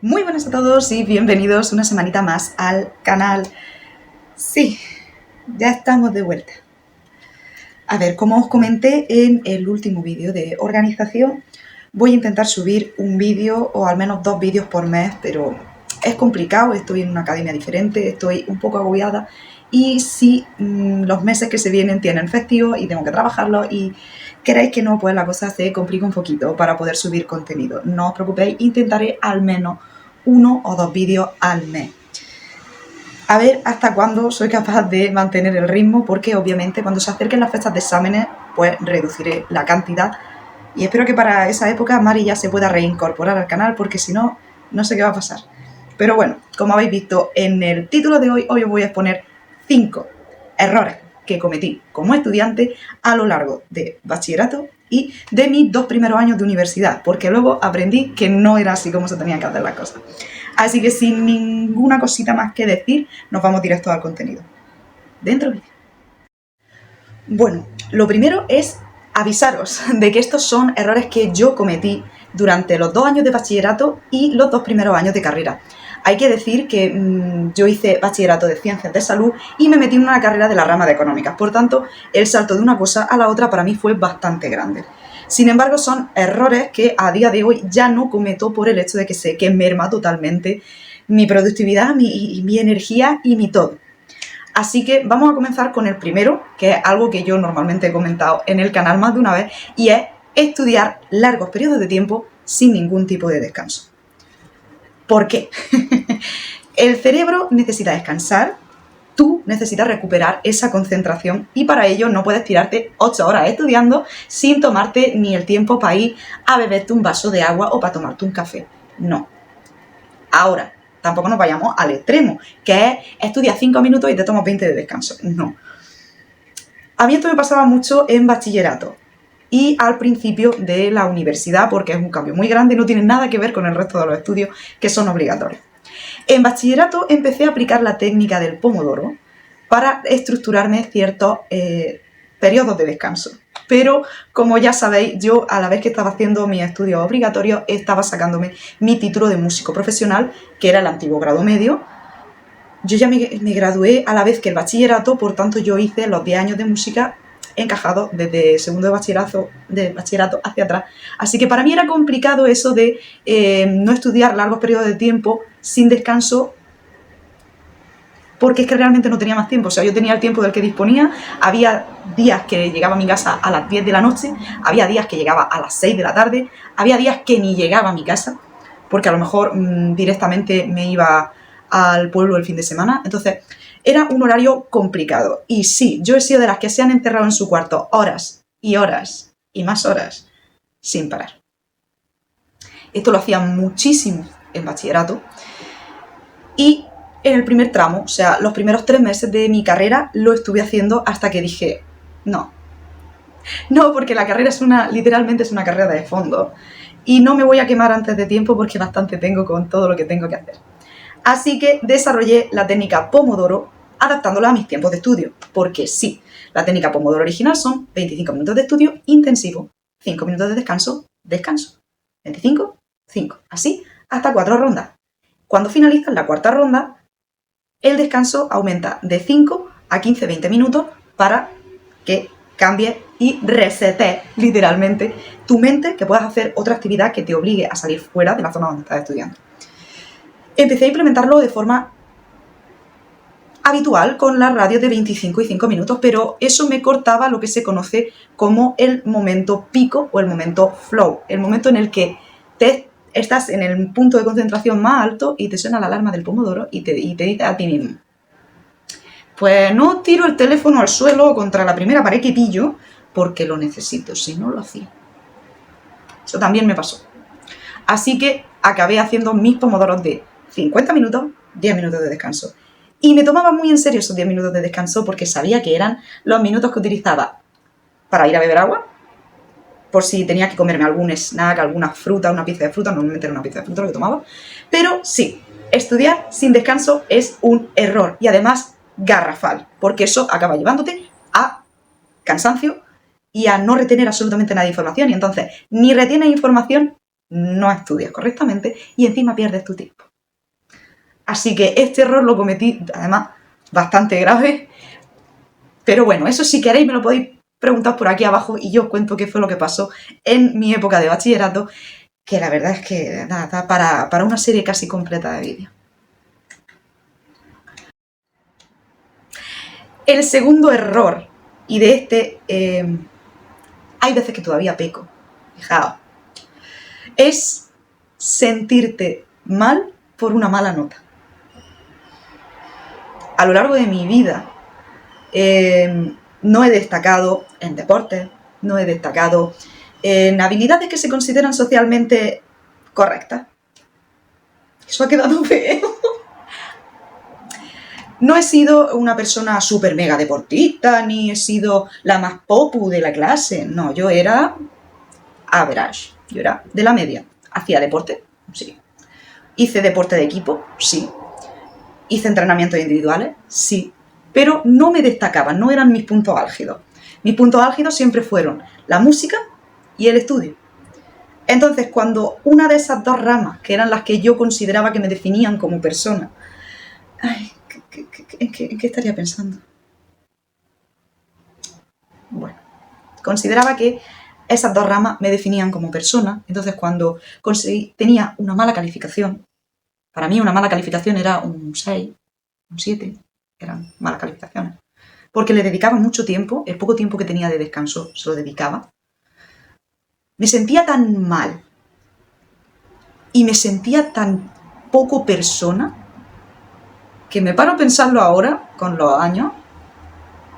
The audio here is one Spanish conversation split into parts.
Muy buenas a todos y bienvenidos una semanita más al canal. Sí, ya estamos de vuelta. A ver, como os comenté en el último vídeo de organización, voy a intentar subir un vídeo o al menos 2 vídeos por mes, pero es complicado, estoy en una academia diferente, estoy un poco agobiada y si los meses que se vienen tienen festivos y tengo que trabajarlos y queréis que no, pues la cosa se complica un poquito para poder subir contenido. No os preocupéis, intentaré al menos 1 o 2 vídeos al mes. A ver hasta cuándo soy capaz de mantener el ritmo, porque obviamente cuando se acerquen las fechas de exámenes, pues reduciré la cantidad. Y espero que para esa época Mari ya se pueda reincorporar al canal, porque si no, no sé qué va a pasar. Pero bueno, como habéis visto en el título de hoy os voy a exponer 5 errores que cometí como estudiante a lo largo de bachillerato y de mis 2 primeros años de universidad, porque luego aprendí que no era así como se tenían que hacer las cosas. Así que sin ninguna cosita más que decir, nos vamos directo al contenido. Dentro vídeo. Bueno, lo primero es avisaros de que estos son errores que yo cometí durante los 2 años de bachillerato y los 2 primeros años de carrera. Hay que decir que yo hice bachillerato de Ciencias de Salud y me metí en una carrera de la rama de Económicas. Por tanto, el salto de una cosa a la otra para mí fue bastante grande. Sin embargo, son errores que a día de hoy ya no cometo por el hecho de que sé que merma totalmente mi productividad, mi energía y mi todo. Así que vamos a comenzar con el primero, que es algo que yo normalmente he comentado en el canal más de una vez, y es estudiar largos periodos de tiempo sin ningún tipo de descanso. ¿Por qué? El cerebro necesita descansar, tú necesitas recuperar esa concentración y para ello no puedes tirarte 8 horas estudiando sin tomarte ni el tiempo para ir a beberte un vaso de agua o para tomarte un café. No. Ahora, tampoco nos vayamos al extremo, que es estudias 5 minutos y te tomas 20 de descanso. No. A mí esto me pasaba mucho en bachillerato y al principio de la universidad, porque es un cambio muy grande y no tiene nada que ver con el resto de los estudios que son obligatorios. En bachillerato empecé a aplicar la técnica del pomodoro para estructurarme ciertos periodos de descanso. Pero, como ya sabéis, yo a la vez que estaba haciendo mis estudios obligatorios, estaba sacándome mi título de músico profesional, que era el antiguo grado medio. Yo ya me gradué a la vez que el bachillerato, por tanto yo hice los 10 años de música encajados desde segundo de bachillerato hacia atrás. Así que para mí era complicado eso de no estudiar largos periodos de tiempo sin descanso, porque es que realmente no tenía más tiempo. O sea, yo tenía el tiempo del que disponía. Había días que llegaba a mi casa a las 10 de la noche, había días que llegaba a las 6 de la tarde, había días que ni llegaba a mi casa, porque a lo mejor directamente me iba al pueblo el fin de semana. Entonces, era un horario complicado. Y sí, yo he sido de las que se han encerrado en su cuarto horas y horas y más horas sin parar. Esto lo hacía muchísimo en bachillerato. Y en el primer tramo, o sea, los primeros 3 meses de mi carrera, lo estuve haciendo hasta que dije, no. No, porque la carrera literalmente es una carrera de fondo. Y no me voy a quemar antes de tiempo porque bastante tengo con todo lo que tengo que hacer. Así que desarrollé la técnica Pomodoro adaptándola a mis tiempos de estudio. Porque sí, la técnica Pomodoro original son 25 minutos de estudio intensivo, 5 minutos de descanso, descanso. 25, 5. Así hasta 4 rondas. Cuando finalizas la 4ª ronda, el descanso aumenta de 5 a 15-20 minutos para que cambie y resete literalmente tu mente, que puedas hacer otra actividad que te obligue a salir fuera de la zona donde estás estudiando. Empecé a implementarlo de forma habitual con la radio de 25 y 5 minutos, pero eso me cortaba lo que se conoce como el momento pico o el momento flow, el momento en el que estás en el punto de concentración más alto y te suena la alarma del pomodoro y te dice a ti mismo, pues no tiro el teléfono al suelo o contra la primera pared que pillo porque lo necesito, si no lo hacía. Eso también me pasó. Así que acabé haciendo mis pomodoros de 50 minutos, 10 minutos de descanso. Y me tomaba muy en serio esos 10 minutos de descanso porque sabía que eran los minutos que utilizaba para ir a beber agua, por si tenía que comerme algún snack, alguna fruta, una pieza de fruta, normalmente era una pieza de fruta lo que tomaba. Pero sí, estudiar sin descanso es un error y además garrafal, porque eso acaba llevándote a cansancio y a no retener absolutamente nada de información. Y entonces, ni retienes información no estudias correctamente y encima pierdes tu tiempo. Así que este error lo cometí, además, bastante grave. Pero bueno, eso si queréis me lo podéis preguntar por aquí abajo y yo os cuento qué fue lo que pasó en mi época de bachillerato, que la verdad es que da para una serie casi completa de vídeos. El segundo error, y de este hay veces que todavía peco, fijaos, es sentirte mal por una mala nota. A lo largo de mi vida no he destacado en deportes, no he destacado en habilidades que se consideran socialmente correctas. Eso ha quedado feo. No he sido una persona súper mega deportista, ni he sido la más popu de la clase. No, yo era average, yo era de la media. ¿Hacía deporte? Sí. ¿Hice deporte de equipo? Sí. ¿Hice entrenamientos individuales? Sí. Pero no me destacaban, no eran mis puntos álgidos. Mis puntos álgidos siempre fueron la música y el estudio. Entonces, cuando una de esas dos ramas, que eran las que yo consideraba que me definían como persona, ay, ¿en qué estaría pensando? Bueno, consideraba que esas dos ramas me definían como persona. Entonces, cuando tenía una mala calificación, para mí una mala calificación era un 6, un 7, eran malas calificaciones. Porque le dedicaba mucho tiempo, el poco tiempo que tenía de descanso se lo dedicaba. Me sentía tan mal y me sentía tan poco persona que me paro a pensarlo ahora, con los años,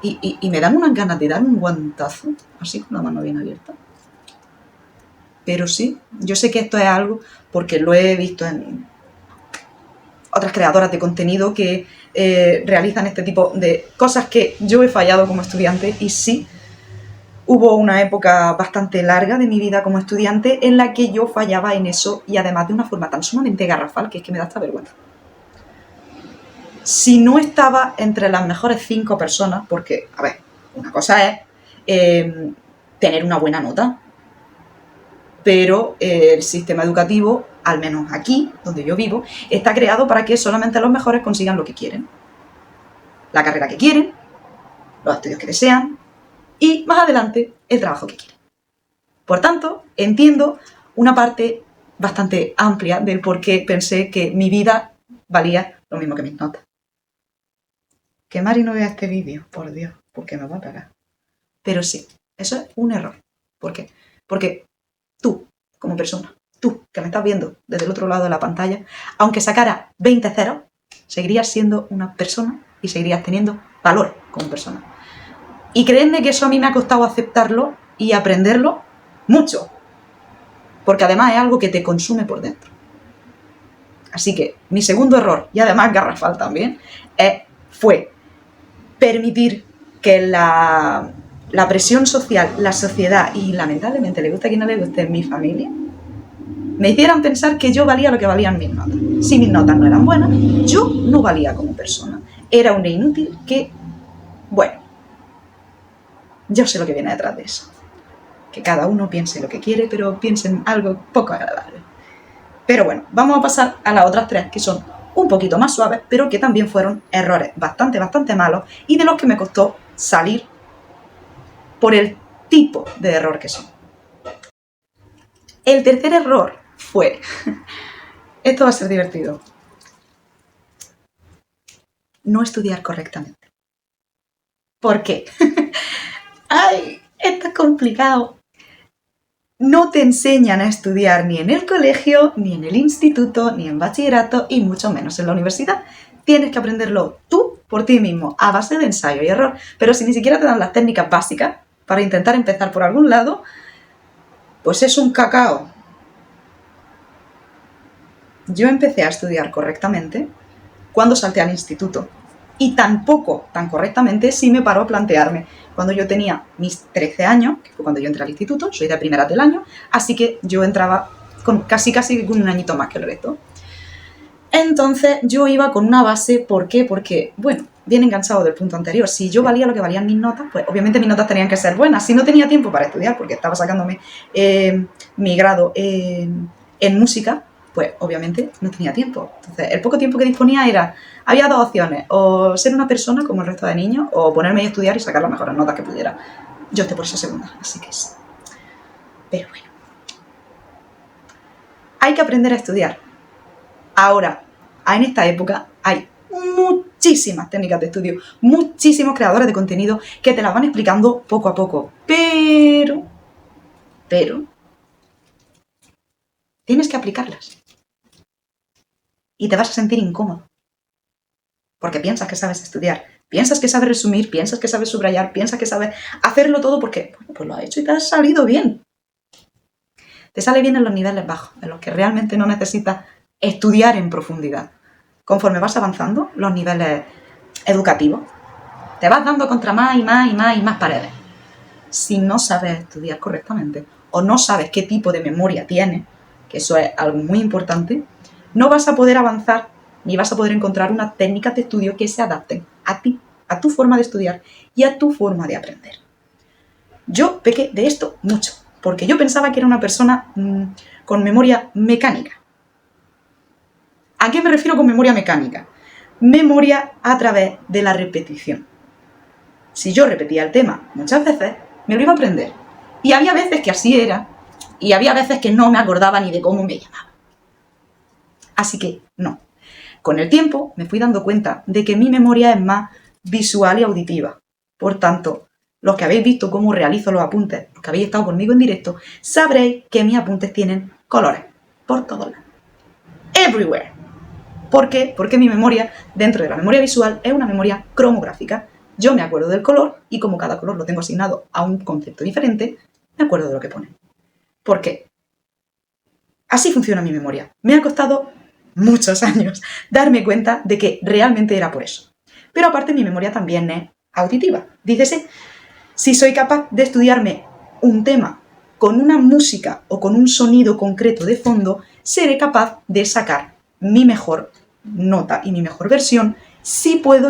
y me dan unas ganas de dar un guantazo, así con la mano bien abierta. Pero sí, yo sé que esto es algo porque lo he visto en otras creadoras de contenido que realizan este tipo de cosas que yo he fallado como estudiante y sí, hubo una época bastante larga de mi vida como estudiante en la que yo fallaba en eso y además de una forma tan sumamente garrafal que es que me da hasta vergüenza. Si no estaba entre las mejores 5 personas, porque, a ver, una cosa es tener una buena nota, pero el sistema educativo, al menos aquí, donde yo vivo, está creado para que solamente los mejores consigan lo que quieren. La carrera que quieren, los estudios que desean y, más adelante, el trabajo que quieren. Por tanto, entiendo una parte bastante amplia del por qué pensé que mi vida valía lo mismo que mis notas. Que Mari no vea este vídeo, por Dios, porque me va a pegar. Pero sí, eso es un error. ¿Por qué? Porque tú, como persona, tú que me estás viendo desde el otro lado de la pantalla, aunque sacara 20 ceros, seguirías siendo una persona y seguirías teniendo valor como persona. Y creedme que eso a mí me ha costado aceptarlo y aprenderlo mucho. Porque además es algo que te consume por dentro. Así que mi segundo error, y además garrafal también, fue permitir que la presión social, la sociedad y lamentablemente le gusta a quien no le guste, mi familia, me hicieran pensar que yo valía lo que valían mis notas. Si mis notas no eran buenas, yo no valía como persona. Era una inútil que, bueno, yo sé lo que viene detrás de eso. Que cada uno piense lo que quiere, pero piensen algo poco agradable. Pero bueno, vamos a pasar a las otras 3, que son un poquito más suaves, pero que también fueron errores bastante malos y de los que me costó salir por el tipo de error que son. El tercer error fue, esto va a ser divertido, no estudiar correctamente. ¿Por qué? ¡Ay! Esto es complicado. No te enseñan a estudiar ni en el colegio, ni en el instituto, ni en bachillerato y mucho menos en la universidad. Tienes que aprenderlo tú por ti mismo, a base de ensayo y error. Pero si ni siquiera te dan las técnicas básicas para intentar empezar por algún lado, pues es un cacao. Yo empecé a estudiar correctamente cuando salté al instituto. Y tampoco tan correctamente sí me paró a plantearme cuando yo tenía mis 13 años, que fue cuando yo entré al instituto, soy de primeras del año, así que yo entraba con casi con un añito más que el resto. Entonces yo iba con una base, ¿por qué? Porque, bueno, bien enganchado del punto anterior, si yo valía lo que valían mis notas, pues obviamente mis notas tenían que ser buenas. Si no tenía tiempo para estudiar, porque estaba sacándome mi grado en En música, pues obviamente no tenía tiempo. Entonces, el poco tiempo que disponía había dos opciones, o ser una persona como el resto de niños, o ponerme a estudiar y sacar las mejores notas que pudiera. Yo opté por esa segunda, así que sí. Pero bueno. Hay que aprender a estudiar. Ahora, en esta época, hay muchísimas técnicas de estudio, muchísimos creadores de contenido que te las van explicando poco a poco. Pero, tienes que aplicarlas. Y te vas a sentir incómodo. Porque piensas que sabes estudiar, piensas que sabes resumir, piensas que sabes subrayar, piensas que sabes hacerlo todo porque, bueno, pues lo has hecho y te ha salido bien. Te sale bien en los niveles bajos, en los que realmente no necesitas estudiar en profundidad. Conforme vas avanzando, los niveles educativos, te vas dando contra más y más y más y más paredes. Si no sabes estudiar correctamente o no sabes qué tipo de memoria tienes, que eso es algo muy importante, no vas a poder avanzar ni vas a poder encontrar unas técnicas de estudio que se adapten a ti, a tu forma de estudiar y a tu forma de aprender. Yo pequé de esto mucho, porque yo pensaba que era una persona con memoria mecánica. ¿A qué me refiero con memoria mecánica? Memoria a través de la repetición. Si yo repetía el tema muchas veces, me lo iba a aprender. Y había veces que así era, y había veces que no me acordaba ni de cómo me llamaba. Así que no. Con el tiempo me fui dando cuenta de que mi memoria es más visual y auditiva. Por tanto, los que habéis visto cómo realizo los apuntes, los que habéis estado conmigo en directo, sabréis que mis apuntes tienen colores por todos lados. Everywhere. ¿Por qué? Porque mi memoria, dentro de la memoria visual, es una memoria cromográfica. Yo me acuerdo del color y como cada color lo tengo asignado a un concepto diferente, me acuerdo de lo que pone. ¿Por qué? Así funciona mi memoria. Me ha costado muchos años darme cuenta de que realmente era por eso. Pero aparte mi memoria también es auditiva. Dícese, si soy capaz de estudiarme un tema con una música o con un sonido concreto de fondo, seré capaz de sacar mi mejor nota y mi mejor versión si puedo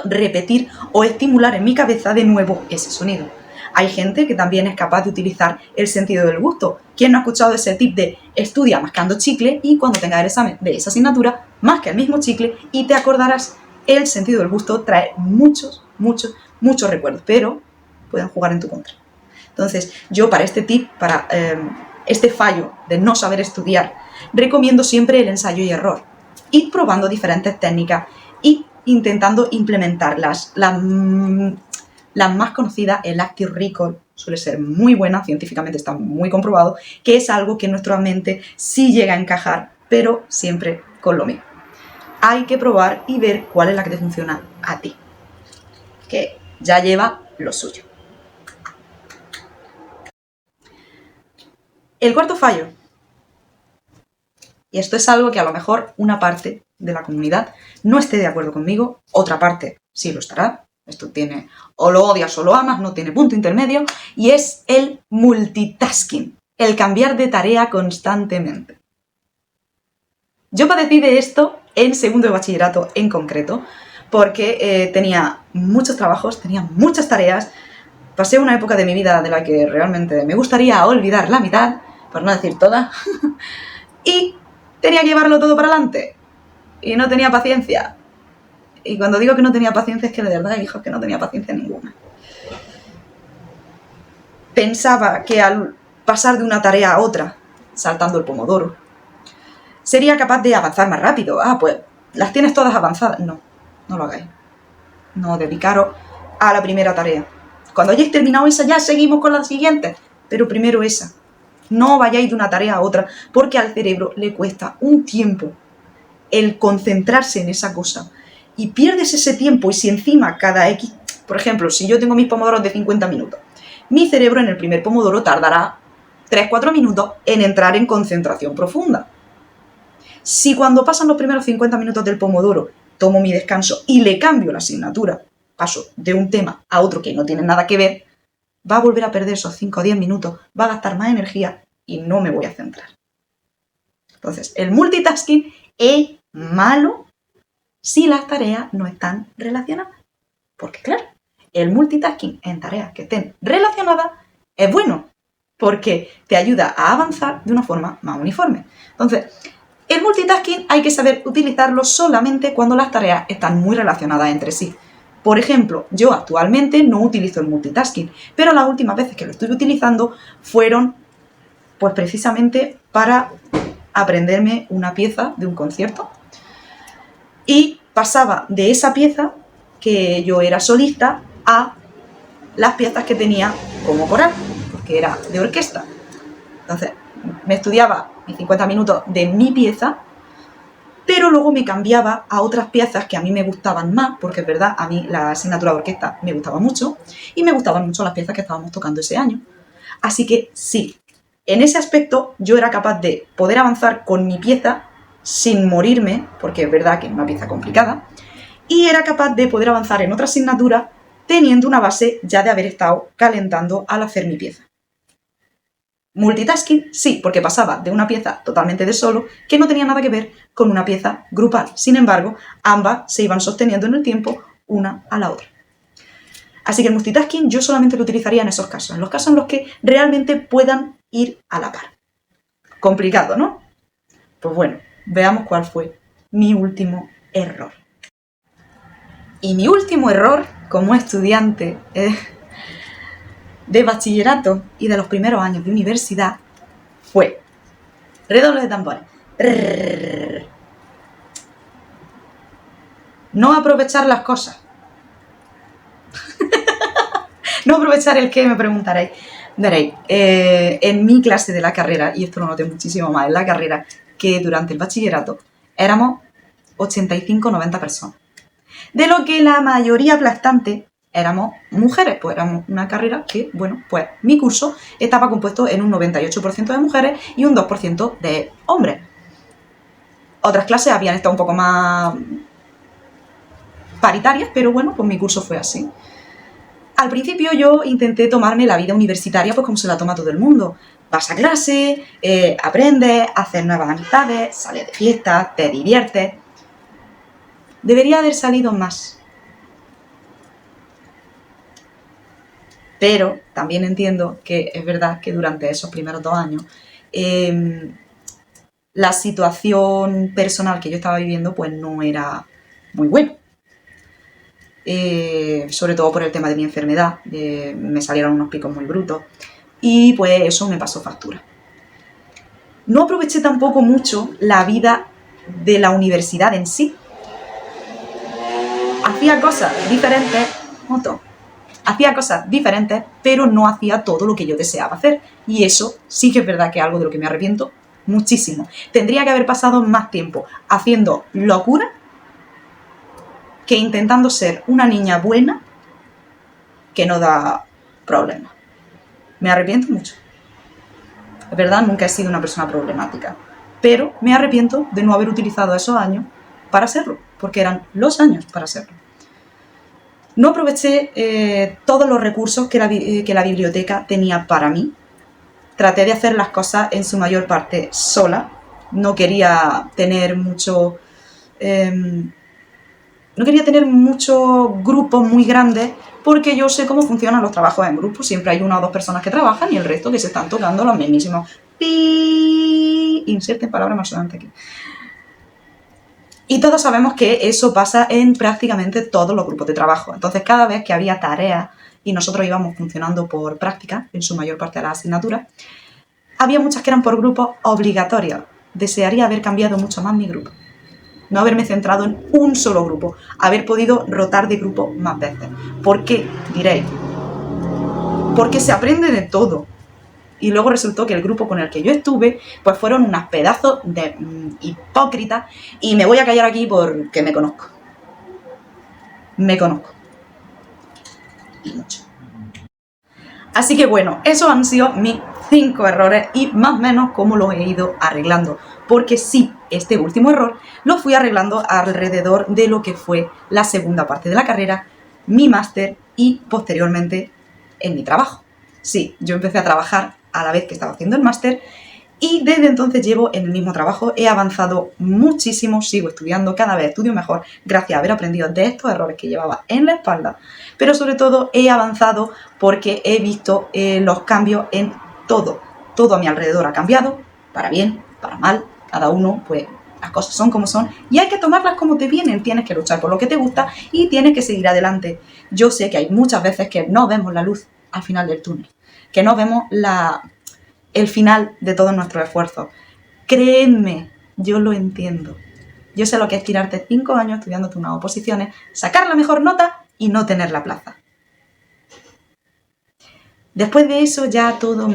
repetir o estimular en mi cabeza de nuevo ese sonido. Hay gente que también es capaz de utilizar el sentido del gusto. ¿Quién no ha escuchado ese tip de estudia mascando chicle y cuando tengas el examen de esa asignatura, masca el mismo chicle y te acordarás? El sentido del gusto trae muchos recuerdos, pero pueden jugar en tu contra. Entonces, yo para este tip, para este fallo de no saber estudiar, recomiendo siempre el ensayo y error. Ir probando diferentes técnicas y intentando implementarlas. Las más conocidas, el Active Recall, suele ser muy buena, científicamente está muy comprobado, que es algo que en nuestra mente sí llega a encajar, pero siempre con lo mismo. Hay que probar y ver cuál es la que te funciona a ti, que ya lleva lo suyo. El cuarto fallo, y esto es algo que a lo mejor una parte de la comunidad no esté de acuerdo conmigo, otra parte sí lo estará. Esto tiene o lo odias o lo amas, no tiene punto intermedio, y es el multitasking, el cambiar de tarea constantemente. Yo padecí de esto en segundo de bachillerato en concreto, porque tenía muchos trabajos, tenía muchas tareas, pasé una época de mi vida de la que realmente me gustaría olvidar la mitad, por no decir toda, y tenía que llevarlo todo para adelante, y no tenía paciencia. Y cuando digo que no tenía paciencia es que de verdad, hijos, que no tenía paciencia ninguna. Pensaba que al pasar de una tarea a otra, saltando el pomodoro, sería capaz de avanzar más rápido. Pues las tienes todas avanzadas. No lo hagáis. No, dedicaros a la primera tarea. Cuando hayáis terminado esa, ya seguimos con la siguiente. Pero primero esa. No vayáis de una tarea a otra, porque al cerebro le cuesta un tiempo el concentrarse en esa cosa. Y pierdes ese tiempo, y si encima cada X, por ejemplo, si yo tengo mis pomodoros de 50 minutos, mi cerebro en el primer pomodoro tardará 3-4 minutos en entrar en concentración profunda. Si cuando pasan los primeros 50 minutos del pomodoro tomo mi descanso y le cambio la asignatura, paso de un tema a otro que no tiene nada que ver, va a volver a perder esos 5 o 10 minutos, va a gastar más energía y no me voy a centrar. Entonces, el multitasking es malo si las tareas no están relacionadas. Porque claro, el multitasking en tareas que estén relacionadas es bueno, porque te ayuda a avanzar de una forma más uniforme. Entonces, el multitasking hay que saber utilizarlo solamente cuando las tareas están muy relacionadas entre sí. Por ejemplo, yo actualmente no utilizo el multitasking, pero las últimas veces que lo estuve utilizando fueron pues precisamente para aprenderme una pieza de un concierto. Y pasaba de esa pieza, que yo era solista, a las piezas que tenía como coral, porque era de orquesta. Entonces, me estudiaba mis 50 minutos de mi pieza, pero luego me cambiaba a otras piezas que a mí me gustaban más, porque es verdad, a mí la asignatura de orquesta me gustaba mucho, y me gustaban mucho las piezas que estábamos tocando ese año. Así que sí, en ese aspecto yo era capaz de poder avanzar con mi pieza sin morirme, porque es verdad que es una pieza complicada, y era capaz de poder avanzar en otra asignatura teniendo una base ya de haber estado calentando al hacer mi pieza. Multitasking, sí, porque pasaba de una pieza totalmente de solo que no tenía nada que ver con una pieza grupal. Sin embargo, ambas se iban sosteniendo en el tiempo una a la otra. Así que el multitasking yo solamente lo utilizaría en esos casos, en los casos en los que realmente puedan ir a la par. Complicado, ¿no? Pues bueno, veamos cuál fue mi último error. Y mi último error como estudiante de bachillerato y de los primeros años de universidad fue, redoble de tambores, no aprovechar las cosas. No aprovechar el qué, me preguntaréis. Veréis, en mi clase de la carrera, y esto lo noté muchísimo más en la carrera que durante el bachillerato, éramos 85-90 personas. De lo que la mayoría aplastante éramos mujeres, pues éramos una carrera que, bueno, pues mi curso estaba compuesto en un 98% de mujeres y un 2% de hombres. Otras clases habían estado un poco más paritarias, pero bueno, pues mi curso fue así. Al principio yo intenté tomarme la vida universitaria pues como se la toma todo el mundo. Vas a clase, aprendes, haces nuevas amistades, sales de fiesta, te diviertes. Debería haber salido más. Pero también entiendo que es verdad que durante esos primeros 2 años la situación personal que yo estaba viviendo pues no era muy buena. Sobre todo por el tema de mi enfermedad, me salieron unos picos muy brutos y pues eso me pasó factura. No aproveché tampoco mucho la vida de la universidad en sí. Hacía cosas diferentes, pero no hacía todo lo que yo deseaba hacer. Y eso sí que es verdad que es algo de lo que me arrepiento muchísimo. Tendría que haber pasado más tiempo haciendo locura que intentando ser una niña buena que no da problemas. Me arrepiento mucho. Es verdad, nunca he sido una persona problemática, pero me arrepiento de no haber utilizado esos años para serlo, porque eran los años para serlo. No aproveché todos los recursos que la biblioteca tenía para mí. Traté de hacer las cosas en su mayor parte sola. No quería tener muchos grupos muy grandes porque yo sé cómo funcionan los trabajos en grupo. Siempre hay 1 o 2 personas que trabajan y el resto que se están tocando los mismísimos pi. Inserten palabra malsonante aquí. Y todos sabemos que eso pasa en prácticamente todos los grupos de trabajo. Entonces, cada vez que había tareas y nosotros íbamos funcionando por práctica, en su mayor parte de las asignaturas, había muchas que eran por grupos obligatorios. Desearía haber cambiado mucho más mi grupo. No haberme centrado en un solo grupo. Haber podido rotar de grupo más veces. ¿Por qué? Diréis. Porque se aprende de todo. Y luego resultó que el grupo con el que yo estuve, pues fueron unas pedazos de hipócritas. Y me voy a callar aquí porque me conozco. Me conozco. Y mucho. Así que bueno, esos han sido mis 5 errores y más o menos cómo los he ido arreglando. Porque sí, este último error lo fui arreglando alrededor de lo que fue la segunda parte de la carrera, mi máster y posteriormente en mi trabajo. Sí, yo empecé a trabajar a la vez que estaba haciendo el máster y desde entonces llevo en el mismo trabajo, he avanzado muchísimo, sigo estudiando, cada vez estudio mejor gracias a haber aprendido de estos errores que llevaba en la espalda, pero sobre todo he avanzado porque he visto los cambios en todo a mi alrededor ha cambiado, para bien, para mal, cada uno, pues las cosas son como son y hay que tomarlas como te vienen, tienes que luchar por lo que te gusta y tienes que seguir adelante. Yo sé que hay muchas veces que no vemos la luz al final del túnel, que no vemos el final de todos nuestros esfuerzos. Créeme, yo lo entiendo. Yo sé lo que es tirarte 5 años estudiándote unas oposiciones, sacar la mejor nota y no tener la plaza. Después de eso ya todo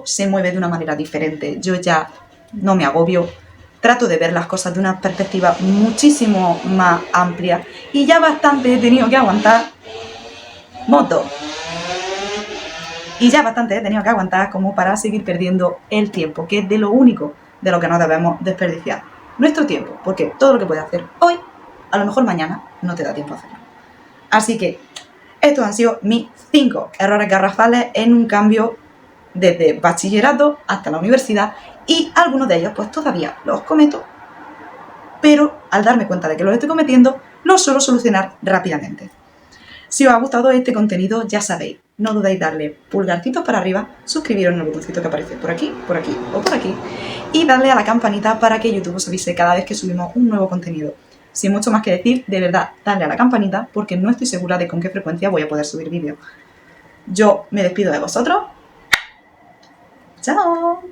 se mueve de una manera diferente. Yo ya no me agobio, trato de ver las cosas de una perspectiva muchísimo más amplia y ya bastante he tenido que aguantar moto. Y ya bastante he tenido que aguantar como para seguir perdiendo el tiempo, que es de lo único de lo que no debemos desperdiciar. Nuestro tiempo, porque todo lo que puedes hacer hoy, a lo mejor mañana no te da tiempo a hacerlo. Así que estos han sido mis 5 errores garrafales en un cambio desde bachillerato hasta la universidad y algunos de ellos pues todavía los cometo, pero al darme cuenta de que los estoy cometiendo, los suelo solucionar rápidamente. Si os ha gustado este contenido, ya sabéis, no dudéis darle pulgarcitos para arriba, suscribiros en el botoncito que aparece por aquí o por aquí y darle a la campanita para que YouTube os avise cada vez que subimos un nuevo contenido. Sin mucho más que decir, de verdad, darle a la campanita porque no estoy segura de con qué frecuencia voy a poder subir vídeos. Yo me despido de vosotros. ¡Chao!